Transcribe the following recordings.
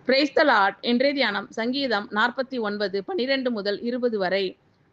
Praise the Lord. இன்றைய தியானம் சங்கீதம் 49 12 முதல் 20 வரை.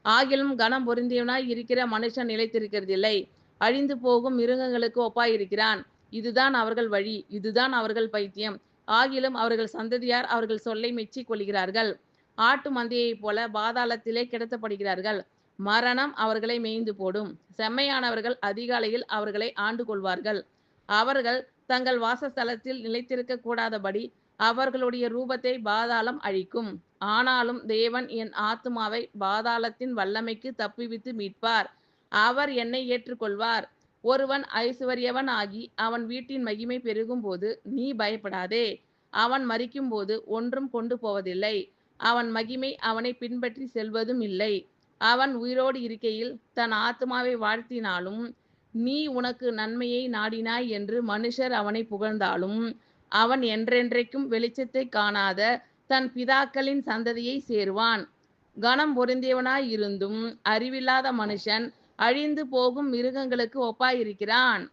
ஆகிலும் கனம் பொருந்தியவனாய் இருக்கிற மனுஷன் நிலைத்திருக்கிறதில்லை. அழிந்து போகும் மிருகங்களுக்கு ஒப்பாயிருக்கிறான். இதுதான் அவர்கள் வழி, இதுதான் அவர்கள் பைத்தியம். ஆகிலும் அவர்கள் சந்ததியார் அவர்கள் சொல்லை மெச்சிக் கொள்கிறார்கள். ஆட்டு மந்தையைப் போல பாதாளத்திலே கிடத்தப்படுகிறார்கள். மரணம் அவர்களை மேய்ந்து போடும். செம்மையானவர்கள் அதிகாலையில் அவர்களை ஆண்டு கொள்வார்கள். அவர்கள் தங்கள் வாசஸ்தலத்தில் நிலைத்திருக்க கூடாதபடி அவர்களுடைய ரூபத்தை பாதாளம் அழிக்கும். ஆனாலும் தேவன் என் ஆத்துமாவை பாதாளத்தின் வல்லமைக்கு தப்புவித்து மீட்பார். அவர் என்னை ஏற்றுக்கொள்வார். ஒருவன் ஐசுவரியவன் ஆகி அவன் வீட்டின் மகிமை பெருகும்போது நீ பயப்படாதே. அவன் மரிக்கும்போது ஒன்றும் கொண்டு போவதில்லை. அவன் மகிமை அவனை பின்பற்றி செல்வதும் இல்லை. அவன் உயிரோடு இருக்கையில் தன் ஆத்துமாவை வாழ்த்தினாலும் நீ உனக்கு நன்மையை நாடினாய் என்று மனுஷர் அவனை புகழ்ந்தாலும் அவன் என்றென்றைக்கும் வெளிச்சத்தை காணாத தன் பிதாக்களின் சந்ததியை சேருவான். கனம் பொருந்தியவனாய் இருந்தும் அறிவில்லாத மனுஷன் அழிந்து போகும் மிருகங்களுக்கு ஒப்பாயிருக்கிறான்.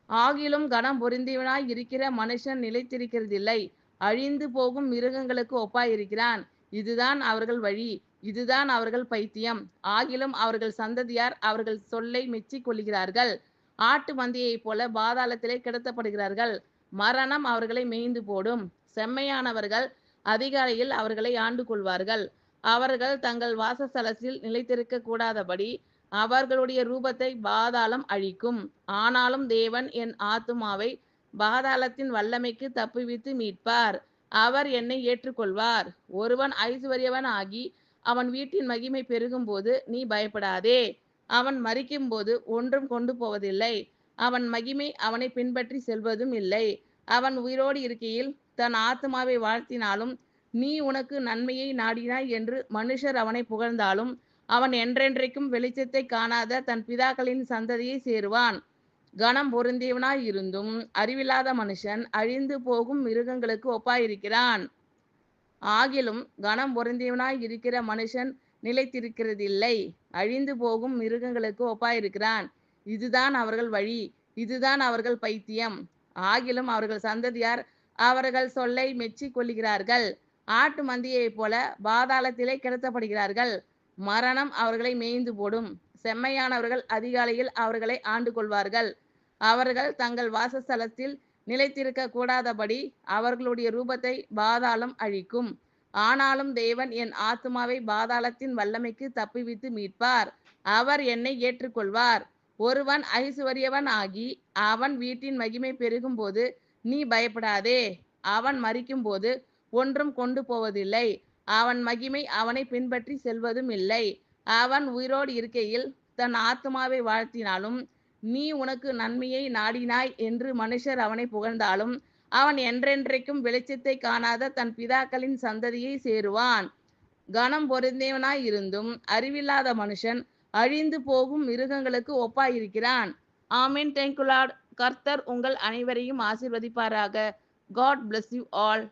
ஆகிலும் கனம் பொருந்தியவனாய் இருக்கிற மனுஷன் நிலைத்திருக்கிறதில்லை. அழிந்து போகும் மிருகங்களுக்கு ஒப்பாயிருக்கிறான். இதுதான் அவர்கள் வழி, இதுதான் அவர்கள் பைத்தியம். ஆகிலும் அவர்கள் சந்ததியார் அவர்கள் சொல்லை மெச்சிக் கொள்கிறார்கள். ஆட்டு மந்தையைப் போல பாதாளத்திலே கிடத்தப்படுகிறார்கள். மரணம் அவர்களை மேய்ந்து போடும். செம்மையானவர்கள் அதிகாலையில் அவர்களை ஆண்டு கொள்வார்கள். அவர்கள் தங்கள் வாசஸ்தலத்தில் நிலைத்திருக்க கூடாதபடி அவர்களுடைய ரூபத்தை பாதாளம் அழிக்கும். ஆனாலும் தேவன் என் ஆத்துமாவை பாதாளத்தின் வல்லமைக்கு தப்புவித்து மீட்பார். அவர் என்னை ஏற்றுக்கொள்வார். ஒருவன் ஐசுவரியவன் ஆகி அவன் வீட்டின் மகிமை பெருகும்போது நீ பயப்படாதே. அவன் மரிக்கும்போது ஒன்றும் கொண்டு போவதில்லை. அவன் மகிமை அவனை பின்பற்றி செல்வதும் இல்லை. அவன் உயிரோடு இருக்கையில் தன் ஆத்துமாவை வாழ்த்தினாலும் நீ உனக்கு நன்மையை நாடினாய் என்று மனுஷர் அவனை புகழ்ந்தாலும் அவன் என்றென்றைக்கும் வெளிச்சத்தை காணாத தன் பிதாக்களின் சந்ததியை சேருவான். கனம் பொருந்தியவனாய் இருந்தும் அறிவில்லாத மனுஷன் அழிந்து போகும் மிருகங்களுக்கு ஒப்பாயிருக்கிறான். ஆகிலும் கனம் பொருந்தியவனாய் இருக்கிற மனுஷன் நிலைத்திருக்கிறதில்லை. அழிந்து போகும் மிருகங்களுக்கு ஒப்பாயிருக்கிறான். இதுதான் அவர்கள் வழி, இதுதான் அவர்கள் பைத்தியம். ஆகிலும் அவர்கள் சந்ததியார் அவர்கள் சொல்லை மெச்சிக் கொள்கிறார்கள். ஆட்டு மந்தையைப் போல பாதாளத்திலே கிடத்தப்படுகிறார்கள். மரணம் அவர்களை மேய்ந்து போடும். செம்மையானவர்கள் அதிகாலையில் அவர்களை ஆண்டு கொள்வார்கள். அவர்கள் தங்கள் வாசஸ்தலத்தில் நிலைத்திருக்க கூடாதபடி அவர்களுடைய ரூபத்தை பாதாளம் அழிக்கும். ஆனாலும் தேவன் என் ஆத்துமாவை பாதாளத்தின் வல்லமைக்கு தப்புவித்து மீட்பார். அவர் என்னை ஏற்றுக்கொள்வார். ஒருவன் ஐசுவரியவன் ஆகி அவன் வீட்டின் மகிமை பெருகும்போது நீ பயப்படாதே. அவன் மரிக்கும்போது ஒன்றும் கொண்டு போவதில்லை. அவன் மகிமை அவனை பின்பற்றி செல்வதும் இல்லை. அவன் உயிரோடு இருக்கையில் தன் ஆத்துமாவை வாழ்த்தினாலும் நீ உனக்கு நன்மையை நாடினாய் என்று மனுஷர் அவனை புகழ்ந்தாலும் அவன் என்றென்றைக்கும் வெளிச்சத்தை காணாத தன் பிதாக்களின் சந்ததியை சேருவான். கனம் பொருந்தியவனாய் இருந்தும் அறிவில்லாத மனுஷன் அழிந்து போகும் மிருகங்களுக்கு ஒப்பாயிருக்கிறான். ஆமென். Thank you lord. கர்த்தர் உங்கள் அனைவரையும் ஆசீர்வதிப்பாராக. God bless you all.